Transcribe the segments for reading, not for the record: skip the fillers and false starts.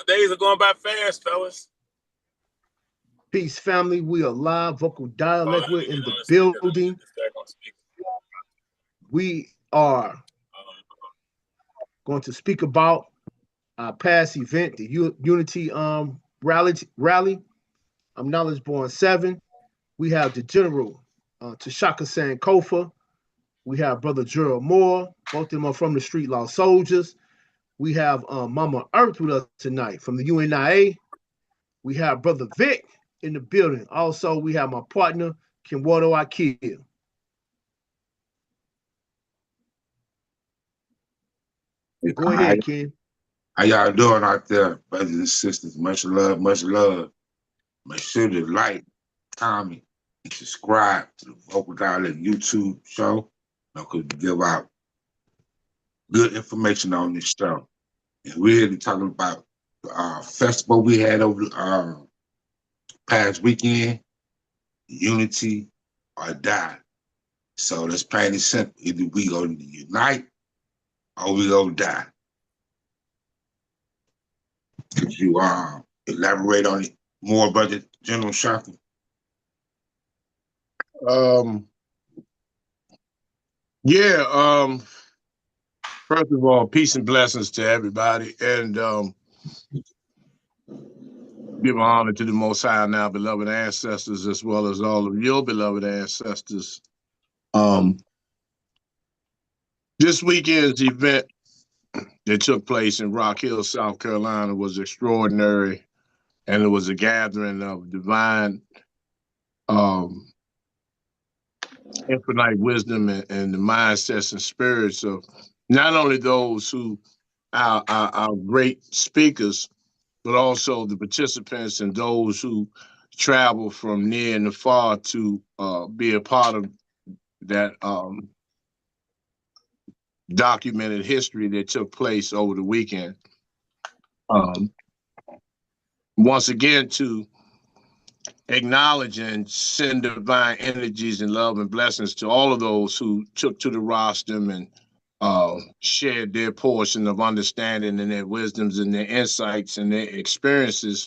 Days are going by fast, fellas. Peace, family. We are live. Vocal Dialect. We're in the building. We are going to speak about our past event, the Unity rally. I'm Knowledge Born 7. We have the General, Tashaka Sankofa. We have Brother Gerald Moore. Both of them are from the Street Law Soldiers. We have Mama Earth with us tonight from the UNIA. We have Brother Vic in the building. Also, we have my partner, Kimwato Akil. Go ahead, Ken. How y'all doing out there, brothers and sisters? Much love, much love. Make sure to like, comment, and subscribe to the Vocal Dialect YouTube show. I could give out good information on this show. And we're really talking about the festival we had over the past weekend, Unity or Die. So that's plain and simple. Either we go to unite or we go die. Could you elaborate on it more, Brother General Shaka? First of all, peace and blessings to everybody, and give honor to the Most High and our beloved ancestors, as well as all of your beloved ancestors. This weekend's event that took place in Rock Hill, South Carolina was extraordinary, and it was a gathering of divine infinite wisdom and the mindsets and spirits of not only those who are great speakers, but also the participants and those who travel from near and far to be a part of that documented history that took place over the weekend. Once again, to acknowledge and send divine energies and love and blessings to all of those who took to the rostrum and shared their portion of understanding and their wisdoms and their insights and their experiences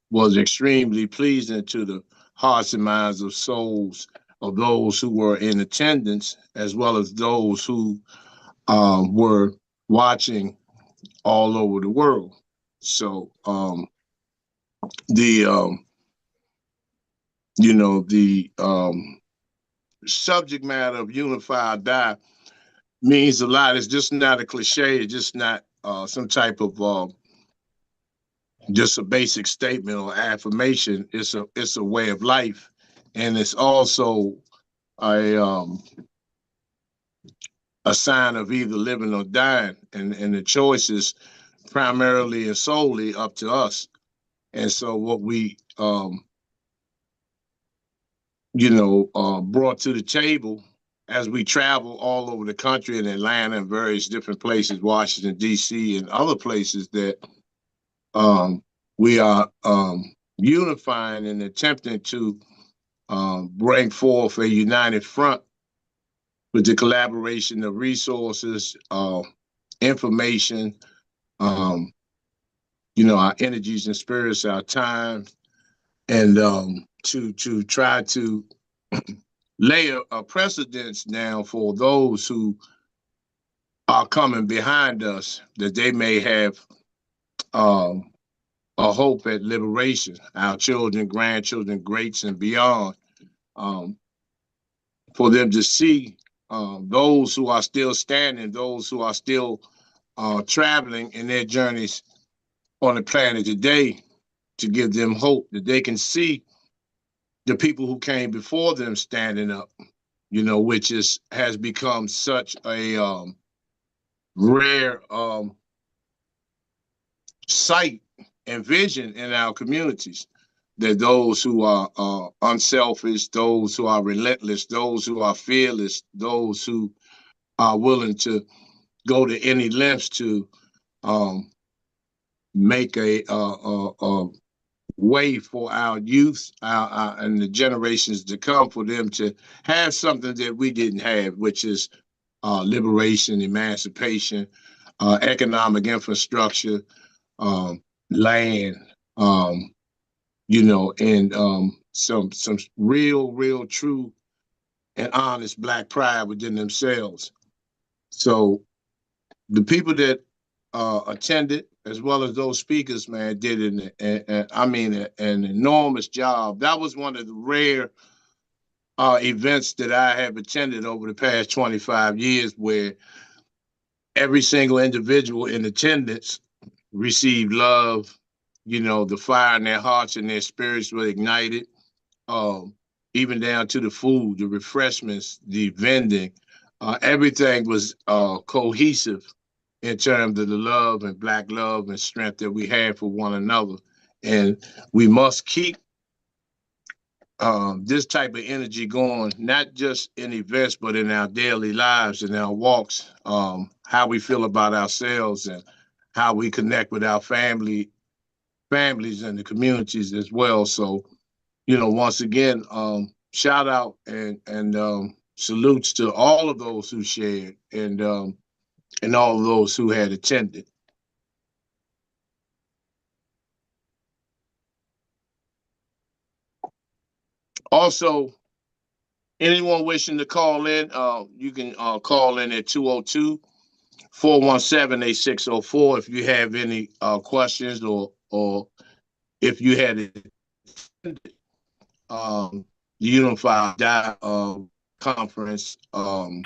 was extremely pleasing to the hearts and minds of souls of those who were in attendance, as well as those who were watching all over the world. So the subject matter of Unify or Die means a lot. It's just not a cliche. It's just not some type of just a basic statement or affirmation. It's a way of life, and it's also a sign of either living or dying, and the choice is primarily and solely up to us. And so what we brought to the table as we travel all over the country, in Atlanta and various different places, Washington, D.C., and other places, that we are unifying and attempting to bring forth a united front with the collaboration of resources, information, our energies and spirits, our time, and to try to lay a precedence down for those who are coming behind us, that they may have a hope at liberation, our children, grandchildren, greats, and beyond, for them to see those who are still standing, those who are still traveling in their journeys on the planet today, to give them hope that they can see the people who came before them standing up, which has become such a rare sight and vision in our communities, that those who are unselfish, those who are relentless, those who are fearless, those who are willing to go to any lengths to make a way for our youth and the generations to come, for them to have something that we didn't have, which is liberation, emancipation, economic infrastructure, land, you know, and some real, true, and honest Black pride within themselves. So the people that attended, as well as those speakers, man, did an enormous job. That was one of the rare events that I have attended over the past 25 years, where every single individual in attendance received love. You know, the fire in their hearts and their spirits were ignited. Even down to the food, the refreshments, the vending, everything was cohesive in terms of the love and Black love and strength that we have for one another. And we must keep this type of energy going, not just in events, but in our daily lives, in our walks, how we feel about ourselves and how we connect with our families and the communities as well. So, you know, once again, shout out and salutes to all of those who shared and all of those who had attended. Also, anyone wishing to call in, you can call in at 202-417-8604 if you have any questions or if you had attended the Unify conference and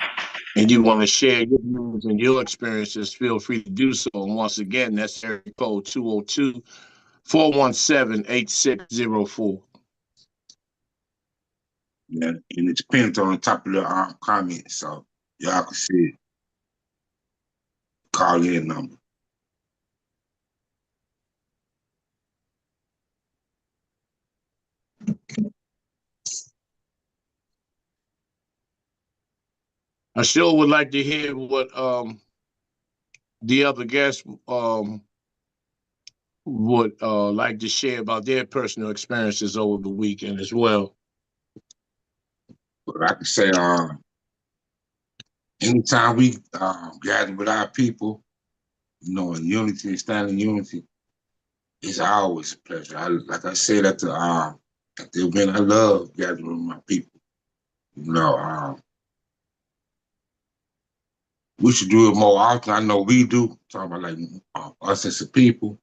you want to share your views and your experiences, feel free to do so. And once again, that's area code 202-417-8604. Yeah, and it's pinned on the top of the comment, so y'all can see it. Call in number. I sure would like to hear what the other guests would like to share about their personal experiences over the weekend as well. But I can say, anytime we gather with our people, you know, in unity and stand in unity, it's always a pleasure. Like I said at the event, I love gathering with my people. You know, we should do it more often. I know we do. Talk about like us as a people,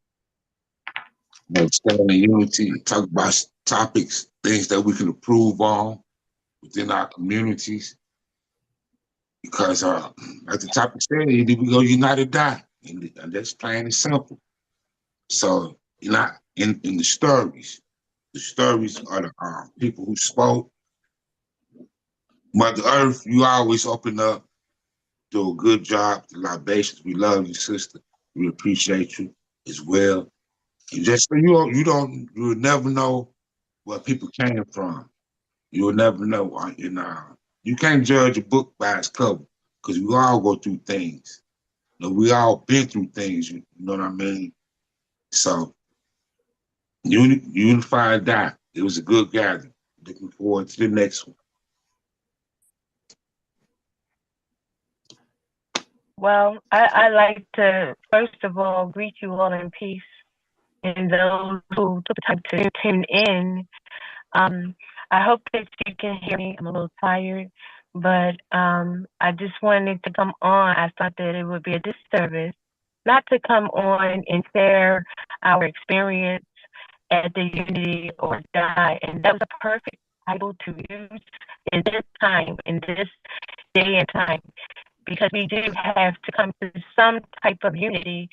you know, stand in unity, talk about topics, things that we can improve on within our communities. Because like the topic said, either we go unite or die. And that's plain and simple. So, you know, in the stories are the people who spoke. Mother Earth, you always open up, do a good job. The libations, we love you, sister. We appreciate you as well. And just so you'll never know where people came from. You'll never know. You can't judge a book by its cover because we all go through things. You know, we all been through things. You know what I mean? So, Unify or Die. It was a good gathering. Looking forward to the next one. Well, I like to, first of all, greet you all in peace and those who took the time to tune in. I hope that you can hear me. I'm a little tired, but I just wanted to come on. I thought that it would be a disservice not to come on and share our experience at the Unity or Die. And that was a perfect title to use in this time, in this day and time, because we do have to come to some type of unity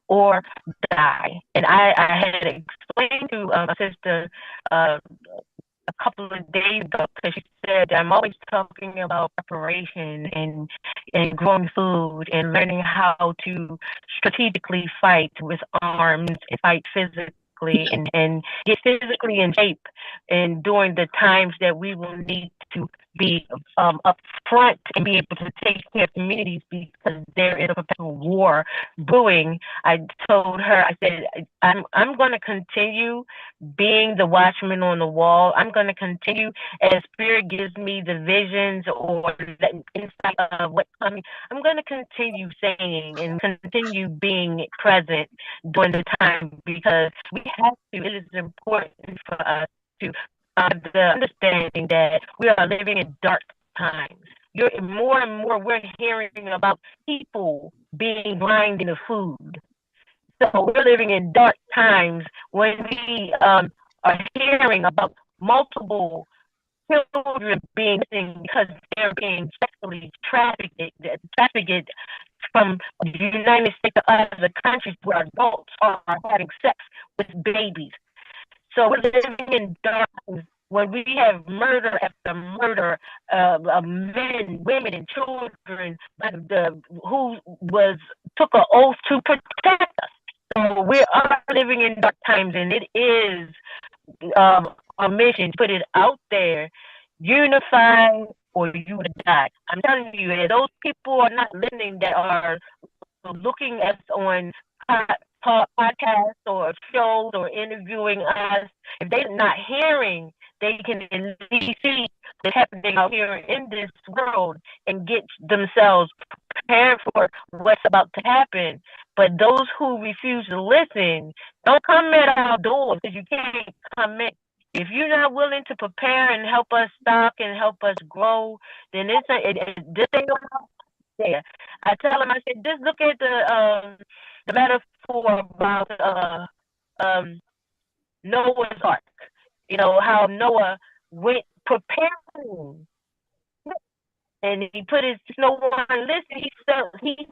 or die. And I had explained to my sister a couple of days ago, because she said I'm always talking about preparation and growing food and learning how to strategically fight with arms and fight physically and get physically in shape and during the times that we will need to be upfront and be able to take care of communities because they're in a perpetual war brewing. I told her, I said, I'm going to continue being the watchman on the wall. I'm going to continue as Spirit gives me the visions or the insight of what's coming. I'm going to continue saying and continue being present during the time because we have to. It is important for us to the understanding that we are living in dark times. More and more we're hearing about people being blind in the food. So we're living in dark times when we are hearing about multiple children being missing because they're being sexually trafficked from the United States to other countries where adults are having sex with babies. So we're living in dark times when we have murder after murder of men, women, and children who took an oath to protect us. So we are living in dark times, and it is our mission to put it out there, unify or you would die. I'm telling you, those people are not listening that are looking at us on podcasts or shows or interviewing us. If they're not hearing, they can at least see what's happening out here in this world and get themselves prepared for what's about to happen. But those who refuse to listen, don't come at our doors because you can't come in. If you're not willing to prepare and help us stock and help us grow, then this ain't there. I tell them, I said, just look at the metaphor about Noah's Ark. You know, how Noah went preparing and he put his no one listen, he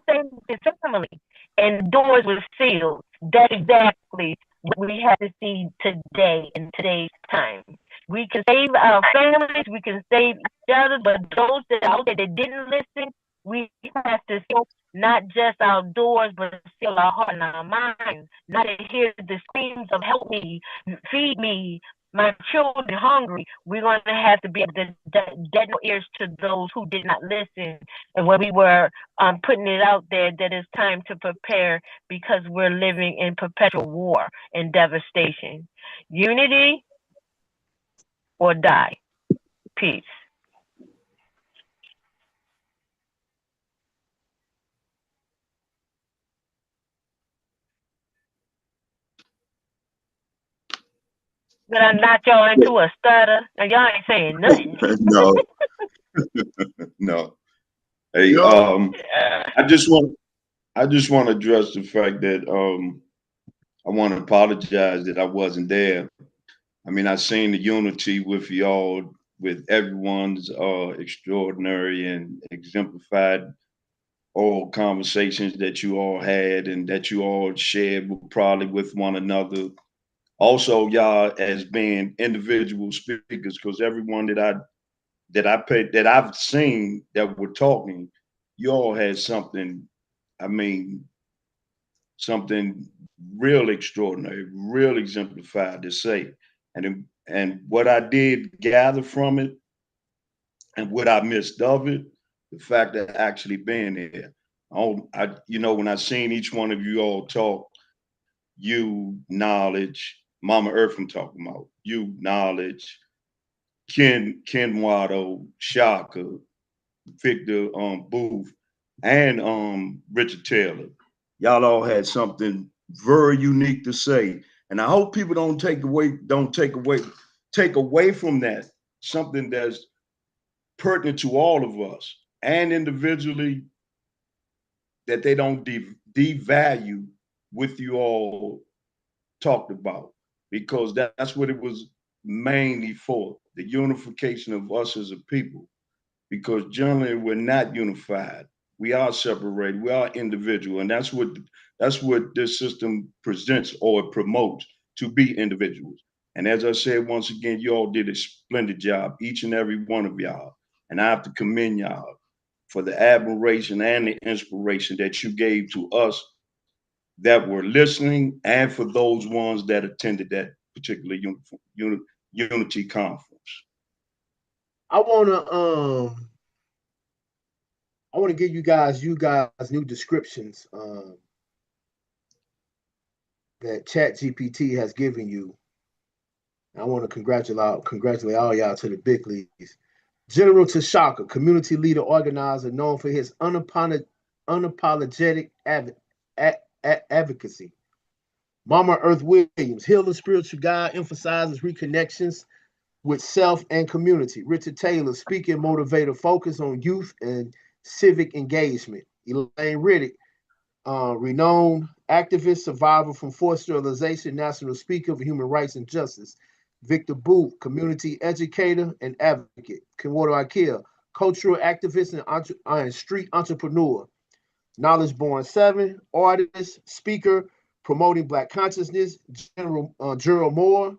saved his family and doors were sealed. That's exactly what we have to see today in today's time. We can save our families, we can save each other, but those that out there that didn't listen, we have to seal not just our doors, but seal our heart and our minds. Not to hear the screams of help me, feed me, my children hungry. We're going to have to be able to deaden ears to those who did not listen. And when we were putting it out there that it's time to prepare because we're living in perpetual war and devastation. Unity or die. Peace. But I knocked y'all into a stutter, and y'all ain't saying nothing. No, no. Hey, I just want to address the fact that I want to apologize that I wasn't there. I mean, I seen the unity with y'all, with everyone's extraordinary and exemplified all conversations that you all had and that you all shared probably with one another. Also, y'all as being individual speakers, because everyone that I've seen that were talking, you all had something, I mean, something real extraordinary, real exemplified to say. And what I did gather from it and what I missed of it, the fact that actually being there. When I seen each one of you all talk, you knowledge, Mama Earth I'm talking about, you knowledge, Ken Watto, Shaka, Victor Booth, and Richard Taylor. Y'all all had something very unique to say. And I hope people don't take away from that something that's pertinent to all of us and individually, that they don't devalue what you all talked about, because that's what it was mainly for, the unification of us as a people. Because generally we're not unified. We are separated. We are individual, and that's what this system presents or promotes, to be individuals. And as I said, once again, you all did a splendid job, each and every one of y'all. And I have to commend y'all for the admiration and the inspiration that you gave to us that were listening, and for those ones that attended that particular unity conference. I wanna give you guys new descriptions that ChatGPT has given you. I want to congratulate all y'all to the big leagues. General Tashaka, community leader, organizer, known for his unapologetic advocacy. Mama Earth Williams, healer, spiritual guide, emphasizes reconnections with self and community. Richard Taylor, speaker and motivator, focus on youth and civic engagement. Elaine Riddick, renowned activist, survivor from forced sterilization, national speaker for human rights and justice. Victor Booth, community educator and advocate. Kenwodo Ikea, cultural activist and street entrepreneur. Knowledge Born 7, artist, speaker, promoting Black consciousness. Gerald Moore,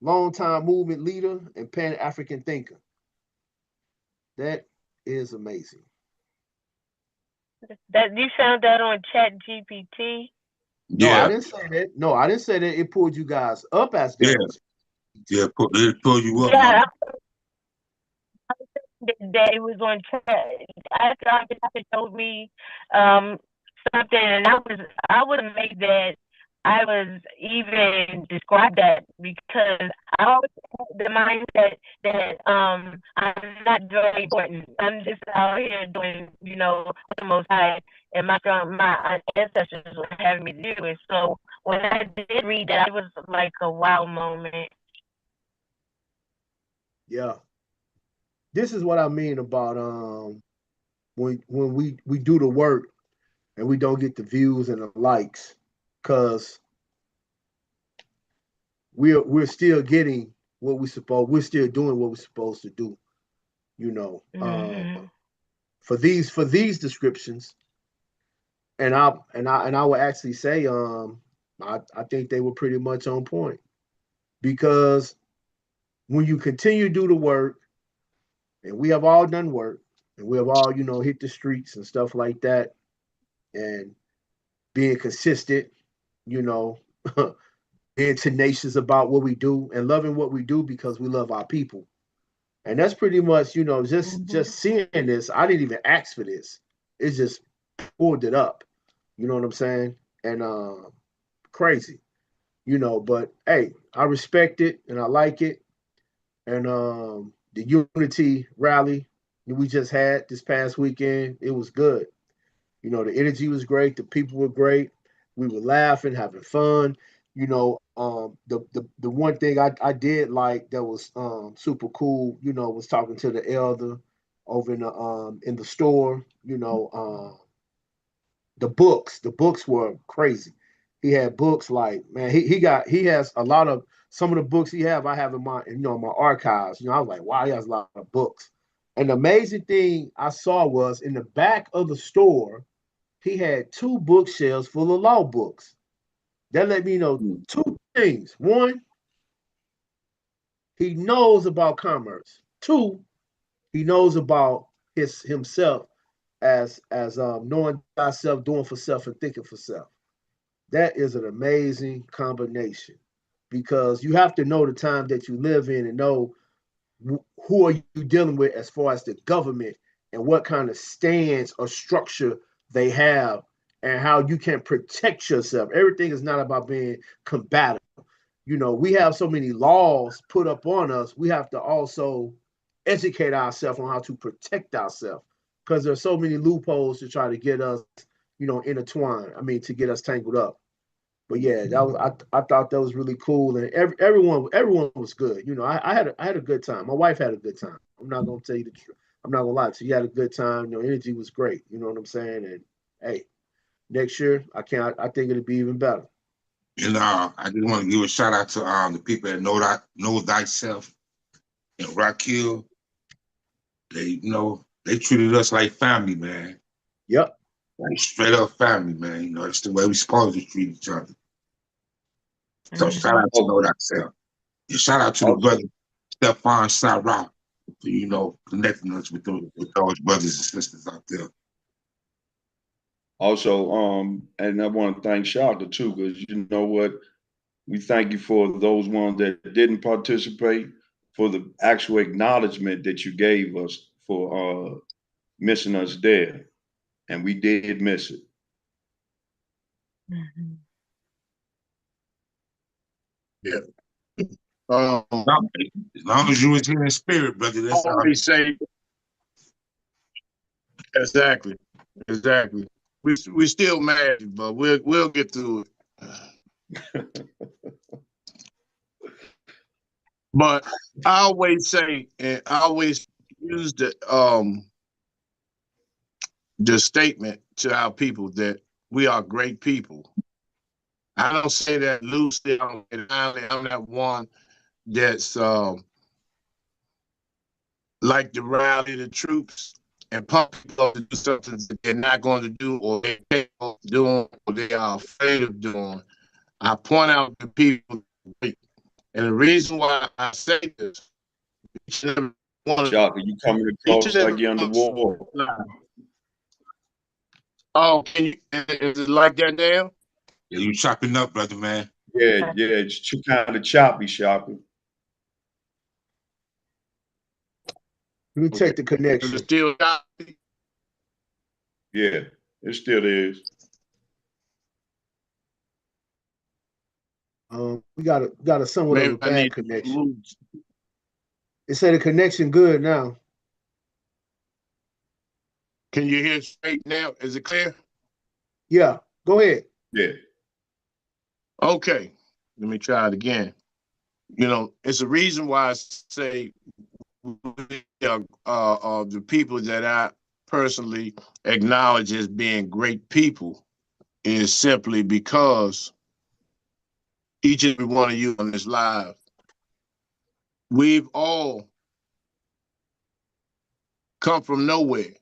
longtime movement leader and Pan-African thinker. That is amazing. That you found that on ChatGPT? No, Yeah, I didn't say that. No, I didn't say that. It pulled you guys up as yeah, down. yeah. It pull you up, Yeah, man. that it was on chat. I thought it told me something, and I was amazed that I was even described that, because I always had the mindset that I'm not very important. I'm just out here doing, what the Most High and my ancestors were having me do. And so when I did read that, it was like a wow moment. Yeah. This is what I mean about when we do the work and we don't get the views and the likes, because we're still getting what we're still doing what we're supposed to do, you know. For these descriptions, and I would actually say I think they were pretty much on point, because when you continue to do the work, and we have all done work, and we have all, hit the streets and stuff like that, and being consistent, you know, being tenacious about what we do and loving what we do because we love our people. And that's pretty much, just seeing this. I didn't even ask for this. It just pulled it up. You know what I'm saying? And crazy, but hey, I respect it and I like it. And the unity rally we just had this past weekend, it was good. The energy was great. The people were great. We were laughing, having fun. The one thing I did like that was super cool, was talking to the elder over in the store. The books were crazy. He had books like, man, he has a lot of, some of the books I have in my archives. I was like, wow, he has a lot of books. And the amazing thing I saw was in the back of the store, he had 2 bookshelves full of law books. That let me know 2 things. One, he knows about commerce. 2, he knows about himself as knowing thyself, doing for self, and thinking for self. That is an amazing combination, because you have to know the time that you live in and know who are you dealing with as far as the government, and what kind of stance or structure they have, and how you can protect yourself. Everything is not about being combative. We have so many laws put up on us. We have to also educate ourselves on how to protect ourselves, because there's so many loopholes to try to get us, intertwined. I mean, to get us tangled up. But yeah, that was I thought that was really cool, and everyone was good. I had a good time. My wife had a good time. I'm not gonna tell you the truth. I'm not gonna lie to you. She had a good time. Energy was great. You know what I'm saying? And hey, next year I think it'll be even better. And I just want to give a shout out to the people that know thyself in Rock Hill. They treated us like family, man. Yep. Like straight up family, man. It's the way we supposed to treat each other. So shout out to know thyself. And shout out to the brother Stephon Sarah for connecting us with those brothers and sisters out there. Also, and I want to thank Shaka too, because you know what? We thank you for those ones that didn't participate, for the actual acknowledgement that you gave us for missing us there. And we did miss it. Mm-hmm. Yeah. As long as you was here in spirit, brother, I that's all. always say exactly. We still mad, but we'll get through it. But I always say, and I always use the statement to our people that we are great people. I don't say that loosely. I'm not one that's like to rally the troops and pump people up to do something that they're not going to do, or they're capable of doing, or they are afraid of doing. I point out to people, and the reason why I say this, each and every one, Shaka, you coming across like you're underwater. Oh, can you, is it like that now? Yeah, you chopping up, brother, man. Yeah, it's too kind of choppy, Shaka. Let me check the connection. Is it still choppy? Yeah, it still is. We got a somewhat of a bad connection. It said the connection good now. Can you hear straight now? Is it clear? Yeah, go ahead. Yeah. Okay, let me try it again. You know, it's a reason why I say the people that I personally acknowledge as being great people is simply because each and every one of you on this live, we've all come from nowhere.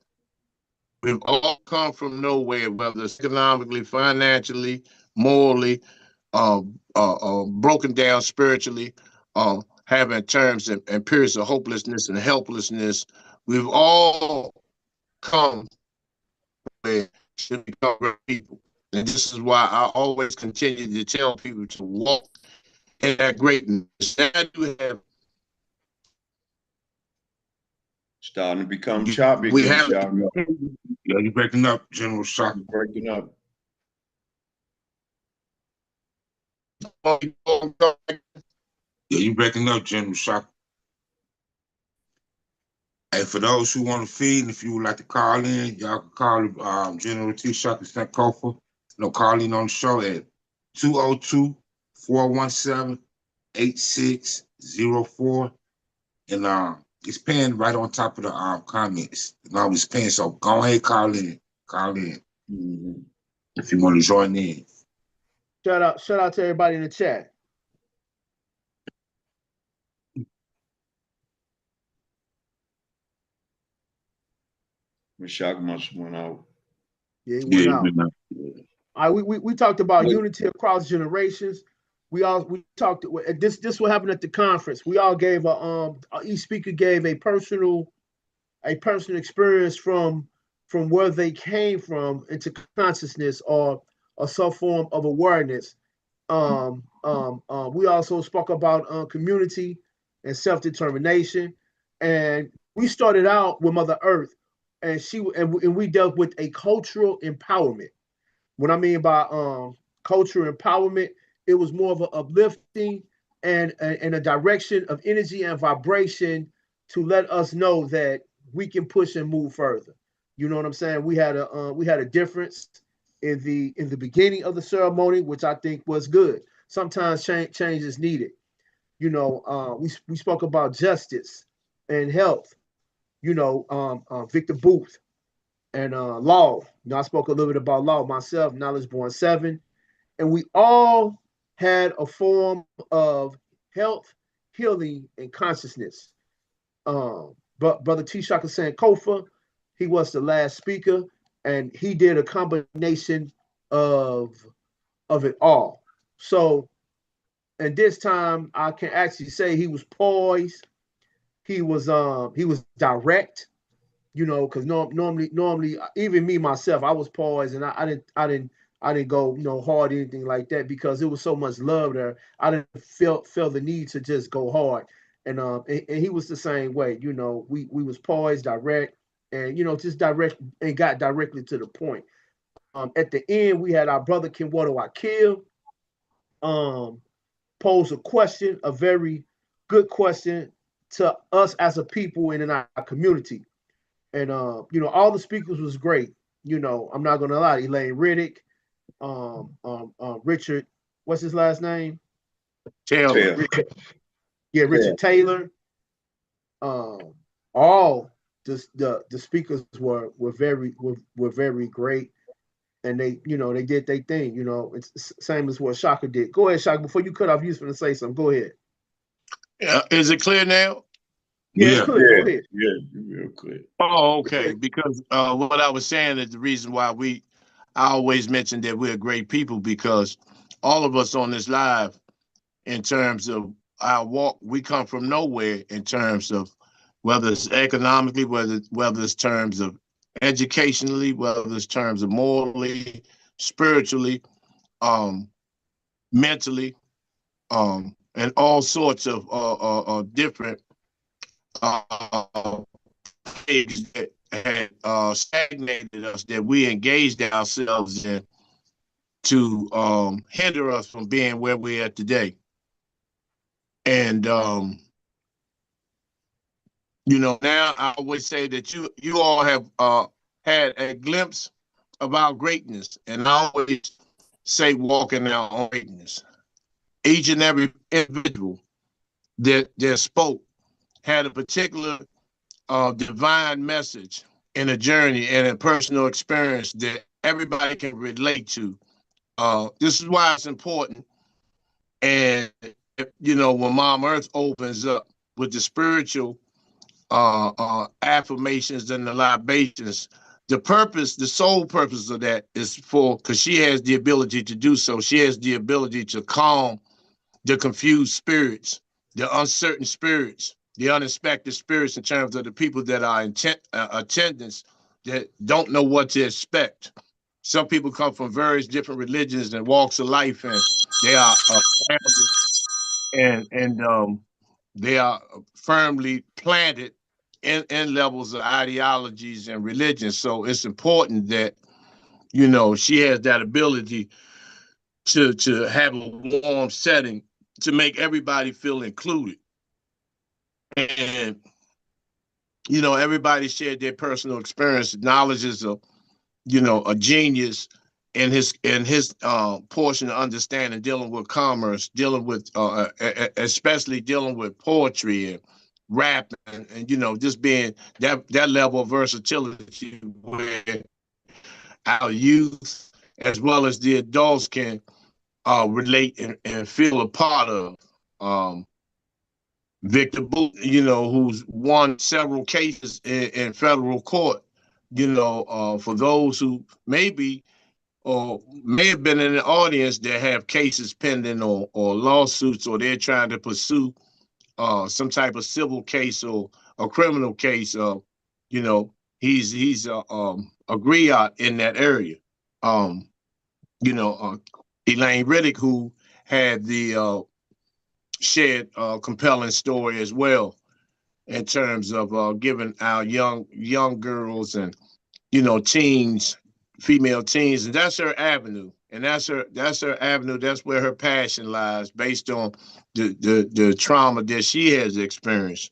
We've all come from nowhere, whether it's economically, financially, morally, broken down spiritually, having terms and periods of hopelessness and helplessness. We've all come where should become great people. And this is why I always continue to tell people to walk in that greatness. I do have. Starting to become choppy We again, have. Shaka. Yeah, you breaking up, General Shock. Breaking up. Yeah, you breaking up, General Shock. Hey, for those who want to feed, if you would like to call in, y'all can call General T. Shock and Sankofa. Call in on the show at 202-417-8604. And it's pinned right on top of the comments. It's always pinned, so go ahead, call in. Mm-hmm. If you want to join in. Shout out to everybody in the chat. Shaka must have went out. Yeah, he went out. All right, we talked about unity across generations. We talked this what happened at the conference. We all gave each speaker gave a personal experience from where they came from into consciousness or some form of awareness. We also spoke about community and self-determination, and we started out with Mother Earth, and we dealt with a cultural empowerment. What I mean by cultural empowerment, it was more of an uplifting and a direction of energy and vibration to let us know that we can push and move further. You know what I'm saying? We had a difference in the beginning of the ceremony, which I think was good. Sometimes change is needed. You know, we spoke about justice and health. You know, Victor Booth and law. You know, I spoke a little bit about law myself, Knowledge Born 7. And we all had a form of health, healing, and consciousness. But Brother T. Shaka Sankofa, he was the last speaker, and he did a combination of it all. So, and this time I can actually say he was poised. He was direct. You know, because normally, even me myself, I was poised, and I didn't go hard anything like that because it was so much love there. I didn't feel the need to just go hard, And he was the same way. You know, we was poised, direct, and just direct and got directly to the point. At the end, we had our brother Ken What Do I Kill pose a question, a very good question to us as a people and in our community. And all the speakers was great. I'm not gonna lie, Elaine Riddick, Richard, what's his last name? Taylor. Richard Taylor. All the speakers were very great, and they did their thing. It's same as what Shaka did. Go ahead, Shaka. Before you cut off, you was going to say something. Go ahead. Is it clear now? Yeah, it's clear. Yeah, Go ahead. yeah, real clear. Oh, okay. Because what I was saying is the reason why I always mention that we're great people, because all of us on this live, in terms of our walk, we come from nowhere in terms of whether it's economically, whether it's terms of educationally, whether it's terms of morally, spiritually, mentally, and all sorts of different things that had stagnated us, that we engaged ourselves in to hinder us from being where we're at today. And now I always say that you all have had a glimpse of our greatness, and I always say walk in our own greatness. Each and every individual that spoke had a particular divine message in a journey and a personal experience that everybody can relate to. This is why it's important. And when Mom Earth opens up with the spiritual affirmations and the libations, the sole purpose of that is because she has the ability to do so. She has the ability to calm the confused spirits, the uncertain spirits, the unexpected spirits, in terms of the people that are in attendance that don't know what to expect. Some people come from various different religions and walks of life, and they are and they are firmly planted in levels of ideologies and religions. So it's important that she has that ability to have a warm setting to make everybody feel included. And everybody shared their personal experience. Knowledge is a genius in his portion of understanding, dealing with commerce, dealing with especially dealing with poetry and rap, and just being that level of versatility where our youth as well as the adults can relate and feel a part of. Victor Boot, who's won several cases in federal court, for those who maybe or may have been in the audience that have cases pending or lawsuits, or they're trying to pursue some type of civil case or a criminal case. He's a griot in that area. Elaine Riddick, who had the shared compelling story as well, in terms of giving our young girls and teens, female teens, and that's her avenue, and that's her avenue. That's where her passion lies, based on the trauma that she has experienced.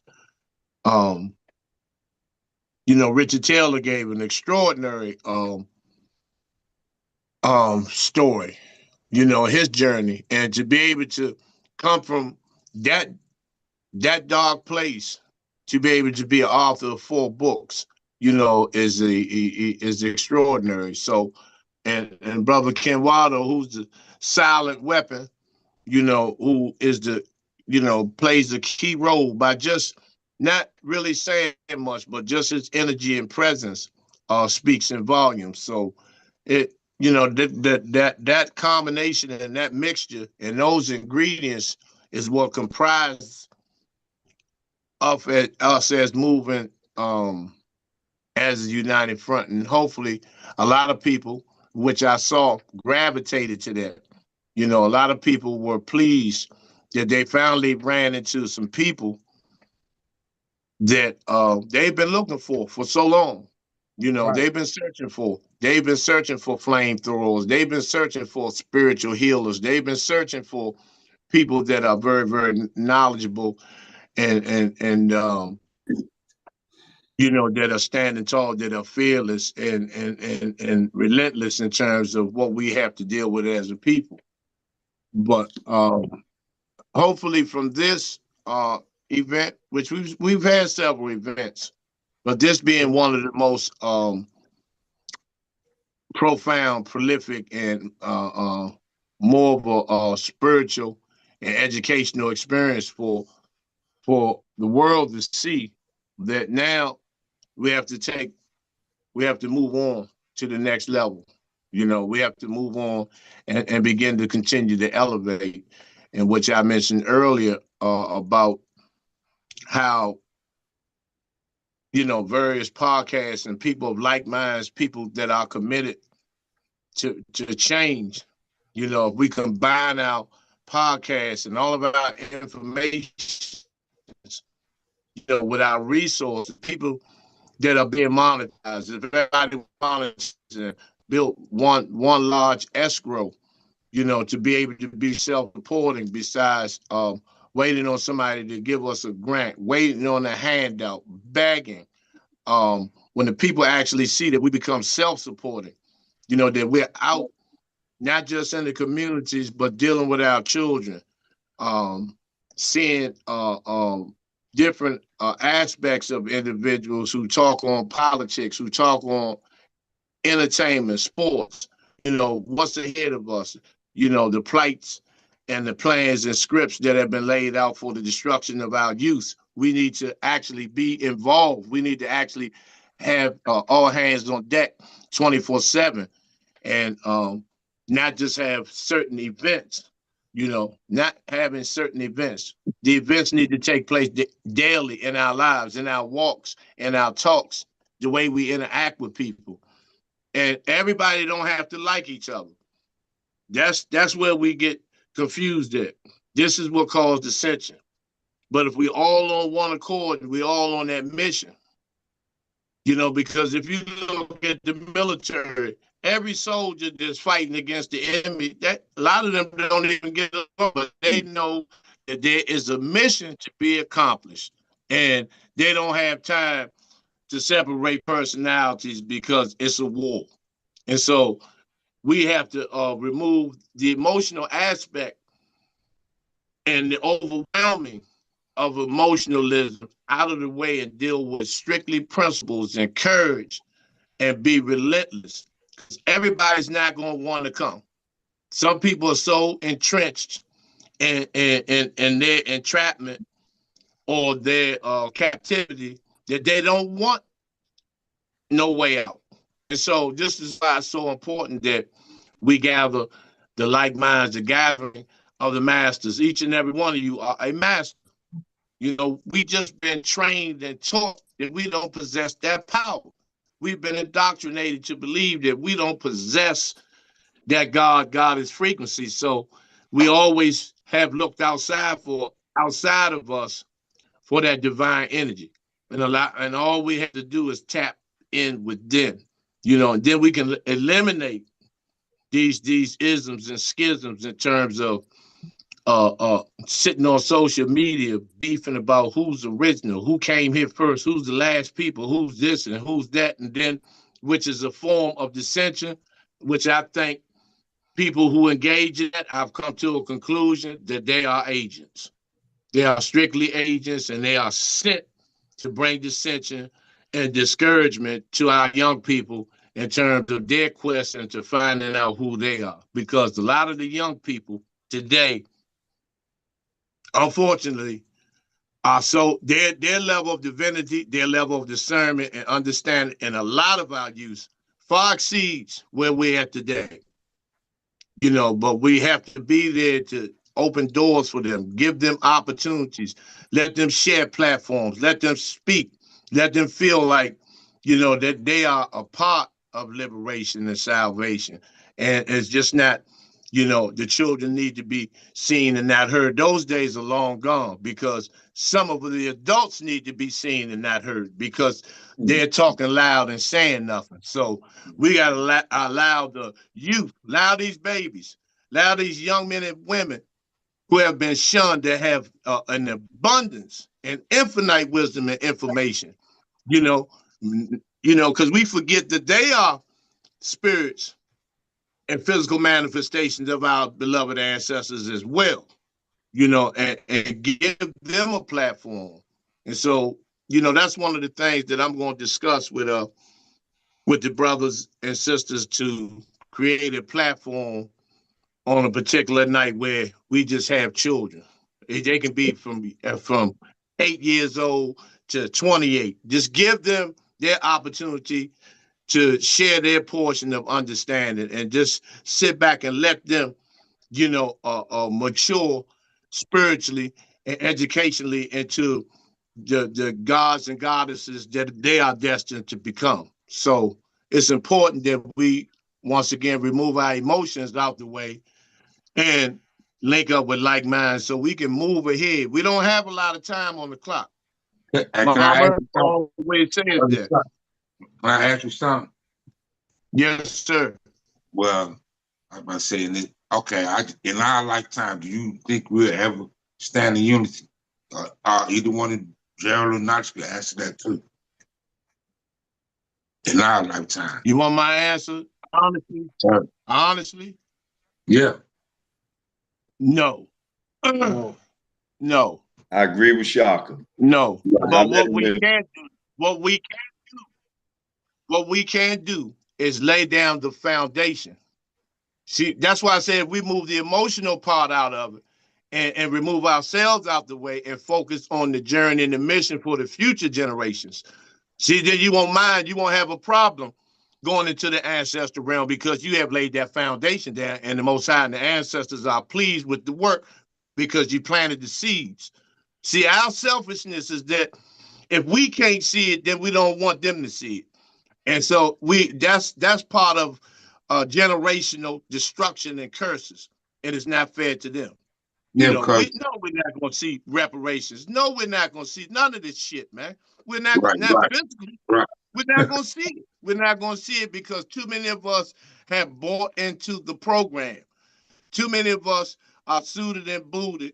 Richard Taylor gave an extraordinary story, his journey, and to be able to come from that dark place to be able to be an author of 4 books, is extraordinary. So, and Brother Ken Waldo, who's the silent weapon, who is plays a key role by just not really saying much, but just his energy and presence speaks in volumes. So that combination and that mixture and those ingredients is what comprise of us as moving as a united front. And hopefully a lot of people, which I saw, gravitated to that. A lot of people were pleased that they finally ran into some people that they've been looking for so long. You know, Right. they've been searching for. They've been searching for flamethrowers. They've been searching for spiritual healers. They've been searching for people that are very, very knowledgeable and you know, that are standing tall, that are fearless and relentless in terms of what we have to deal with as a people. But hopefully from this event, which we've had several events, but this being one of the most profound, prolific, and more of a spiritual and educational experience for the world to see that now we have to move on to the next level. You know, we have to move on and begin to continue to elevate, and which I mentioned earlier about how, you know, various podcasts and people of like minds, people that are committed to change. You know, if we combine our podcasts and all of our information, you know, with our resources, people that are being monetized, if everybody monetized and built one large escrow, you know, to be able to be self-supporting besides waiting on somebody to give us a grant, waiting on a handout, begging. When the people actually see that we become self-supporting, you know, that we're out, not just in the communities, but dealing with our children, seeing different aspects of individuals who talk on politics, who talk on entertainment, sports, you know, what's ahead of us, you know, the plights and the plans and scripts that have been laid out for the destruction of our youth. We need to actually be involved. We need to actually have all hands on deck 24/7 and not just have certain events, you know, not having certain events. The events need to take place daily in our lives, in our walks, in our talks, the way we interact with people. And everybody don't have to like each other. That's where we get confused at. This is what caused dissension. But if we all on one accord and we all on that mission, you know, because if you look at the military, every soldier that's fighting against the enemy, that a lot of them don't even get along, but they know that there is a mission to be accomplished. And they don't have time to separate personalities because it's a war. And so we have to remove the emotional aspect and the overwhelming of emotionalism out of the way and deal with strictly principles and courage and be relentless. Everybody's not going to want to come. Some people are so entrenched in their entrapment or their captivity that they don't want no way out. And so this is why it's so important that we gather the like minds, the gathering of the masters. Each and every one of you are a master. You know, we just been trained and taught that we don't possess that power. We've been indoctrinated to believe that we don't possess that God is frequency. So we always have looked outside of us for that divine energy. And all we have to do is tap in within, you know, and then we can eliminate these isms and schisms in terms of sitting on social media beefing about who's original, who came here first, who's the last people, who's this and who's that, and then which is a form of dissension, which I think people who engage in that, I've come to a conclusion that they are agents. They are strictly agents, and they are sent to bring dissension and discouragement to our young people in terms of their quest into finding out who they are. Because a lot of the young people today, unfortunately, are so their level of divinity, their level of discernment and understanding, and a lot of our youth far exceeds where we're at today. You know, but we have to be there to open doors for them, give them opportunities, let them share platforms, let them speak, let them feel like, you know, that they are a part of liberation and salvation. And it's just not You know, the children need to be seen and not heard. Those days are long gone, because some of the adults need to be seen and not heard, because they're talking loud and saying nothing. So we got to allow the youth, allow these babies, allow these young men and women who have been shunned to have an abundance and infinite wisdom and information, you know, because we forget that they are spirits and physical manifestations of our beloved ancestors as well, and give them a platform. And so, that's one of the things that I'm going to discuss with the brothers and sisters, to create a platform on a particular night where we just have children. They can be from 8 years old to 28. Just give them their opportunity to share their portion of understanding, and just sit back and let them, mature spiritually and educationally into the gods and goddesses that they are destined to become. So it's important that we, once again, remove our emotions out the way and link up with like minds so we can move ahead. We don't have a lot of time on the clock. Can I Mama always says that. Can I ask you something? Yes, sir. Well, I'm saying it. Okay, in our lifetime, do you think we'll ever stand in unity? Either one of Gerald or Knox could answer that too. In our lifetime. You want my answer? Honestly? Sure. Honestly? Yeah. No. No. I agree with Shaka. No. But what we can do is lay down the foundation. See, that's why I said if we move the emotional part out of it and remove ourselves out the way and focus on the journey and the mission for the future generations. See, then you won't have a problem going into the ancestral realm, because you have laid that foundation there, and the Most High and the ancestors are pleased with the work because you planted the seeds. See, our selfishness is that if we can't see it, then we don't want them to see it. And so that's part of generational destruction and curses, and it's not fair to them. We're not going to see reparations. No, we're not going to see none of this shit, man. We're not physically. Right. We're not going to see it. We're not going to see it because too many of us have bought into the program. Too many of us are suited and booted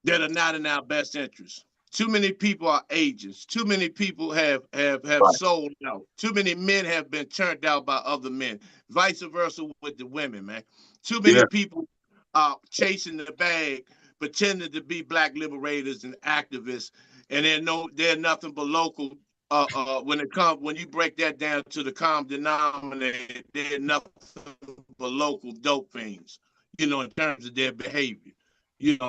that are not in our best interest. Too many people are agents. Too many people have sold out. Too many men have been turned out by other men. Vice versa with the women, man. Too many people are chasing the bag, pretending to be black liberators and activists, and they're nothing but local. When you break that down to the common denominator, they're nothing but local dope fiends, in terms of their behavior.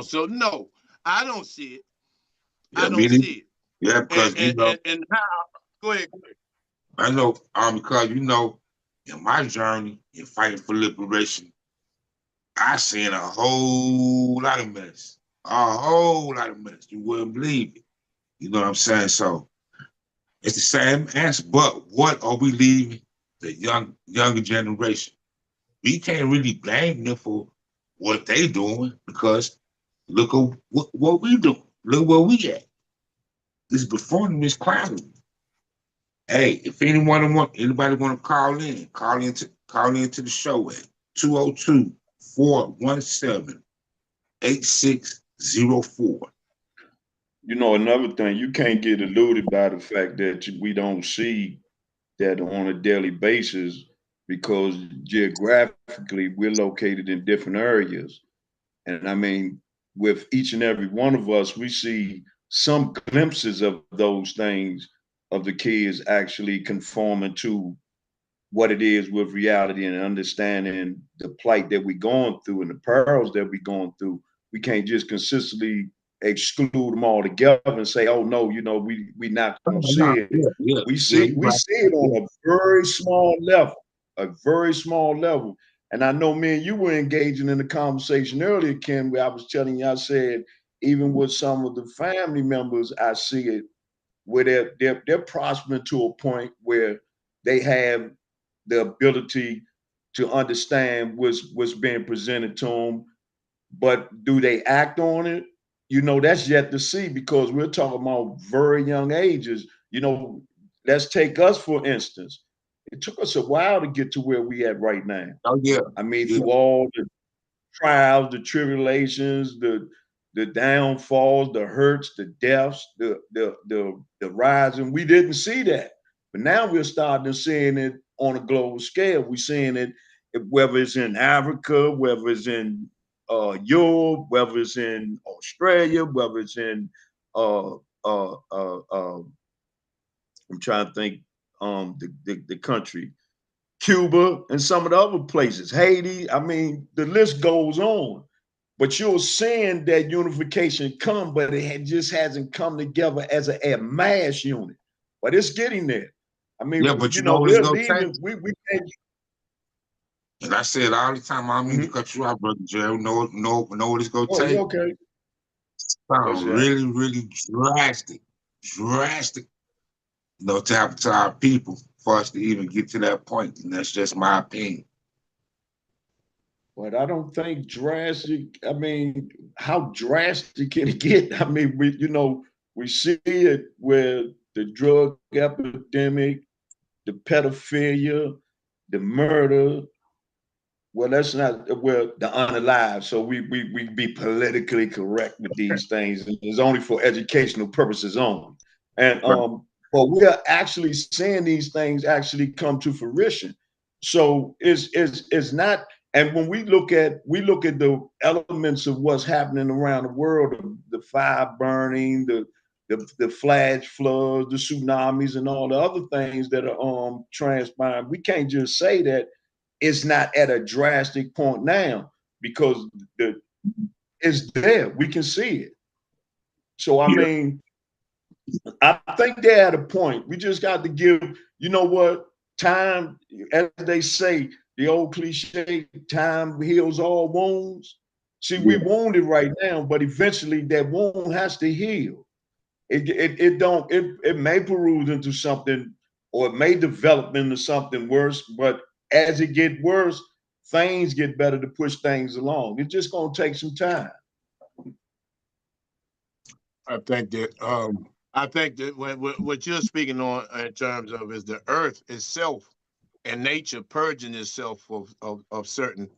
So no, I don't see it. I don't see it. Yeah, because and how? Go ahead. I know, because in my journey in fighting for liberation, I seen a whole lot of mess. A whole lot of mess. You wouldn't believe it. You know what I'm saying? So it's the same answer, but what are we leaving the younger generation? We can't really blame them for what they doing, because look at what we doing. Look where we at. This performing this cloud. Hey, if anybody want to call into the show at 202-417-8604. Another thing, you can't get eluded by the fact that we don't see that on a daily basis, because geographically we're located in different areas. And I mean, with each and every one of us, we see some glimpses of those things, of the kids actually conforming to what it is with reality and understanding the plight that we're going through and the perils that we're going through. We can't just consistently exclude them all together and say, oh no, we not gonna see it. We see it on a very small level, And I know, me and you were engaging in a conversation earlier, Ken, where I was telling you, I said, even with some of the family members, I see it where they're prospering to a point where they have the ability to understand what's being presented to them. But do they act on it? That's yet to see, because we're talking about very young ages. Let's take us, for instance. It took us a while to get to where we at right now. Oh yeah. I mean, through all the trials, the tribulations, the downfalls, the hurts, the deaths, the rising. We didn't see that. But now we're starting to seeing it on a global scale. We're seeing it, whether it's in Africa, whether it's in Europe, whether it's in Australia, whether it's in I'm trying to think the country, Cuba, and some of the other places, Haiti. I mean, the list goes on. But you're seeing that unification come, but it just hasn't come together as a mass unit. But it's getting there. I mean, yeah, but you know what it's we're gonna leaving. take? We can't. And I said all the time, I don't mean to cut you out, brother Jerry. Know what it's gonna Oh, take? you okay? What's that? Really, really drastic, to happen to our people for us to even get to that point. And that's just my opinion. But I don't think drastic. I mean, how drastic can it get? I mean, we see it with the drug epidemic, the pedophilia, the murder. Well, that's not the unalive. So we be politically correct with these things, and it's only for educational purposes only. And but we are actually seeing these things actually come to fruition. So it's not. And when we look at the elements of what's happening around the world, the fire burning, the flash floods, the tsunamis, and all the other things that are transpiring, we can't just say that it's not at a drastic point now, because it's there. We can see it. So I mean, I think they're at a point. We just got to give, time, as they say, the old cliche, time heals all wounds. See, we wounded right now, but eventually that wound has to heal. It may peruse into something, or it may develop into something worse, but as it get worse, things get better to push things along. It's just gonna take some time. I think that what you're speaking on in terms of is the earth itself and nature purging itself of certain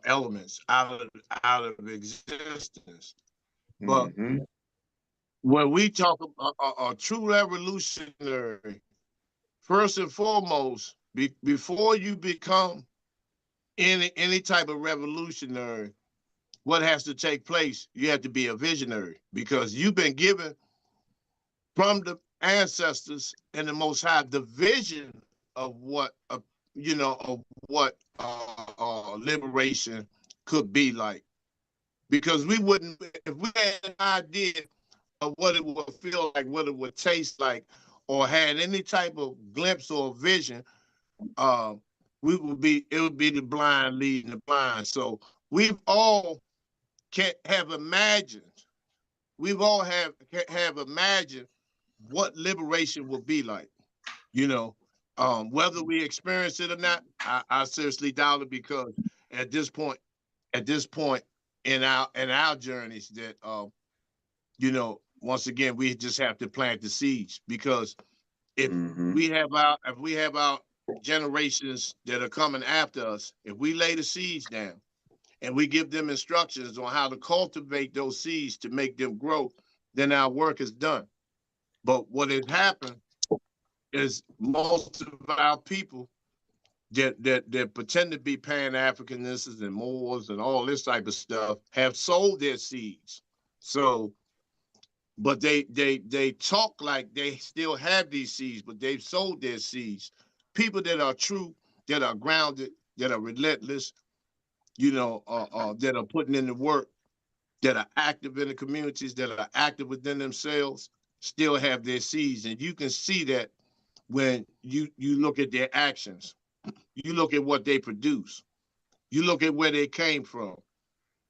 elements out of existence. But when we talk about a true revolutionary, first and foremost, before you become any type of revolutionary, what has to take place? You have to be a visionary, because you've been given from the ancestors and the Most High the vision of what liberation could be like. Because we wouldn't, if we had an idea of what it would feel like, what it would taste like, or had any type of glimpse or vision, it would be the blind leading the blind. So we've all have imagined, imagined what liberation would be like. Whether we experience it or not, I seriously doubt it, because at this point in our journeys, that once again, we just have to plant the seeds, because if we have our generations that are coming after us, if we lay the seeds down and we give them instructions on how to cultivate those seeds to make them grow, then our work is done. But what has happened is most of our people that pretend to be Pan-Africanists and Moors and all this type of stuff have sold their seeds. So, but they talk like they still have these seeds, but they've sold their seeds. People that are true, that are grounded, that are relentless, that are putting in the work, that are active in the communities, that are active within themselves, still have their seeds. And you can see that when you look at their actions, you look at what they produce, you look at where they came from,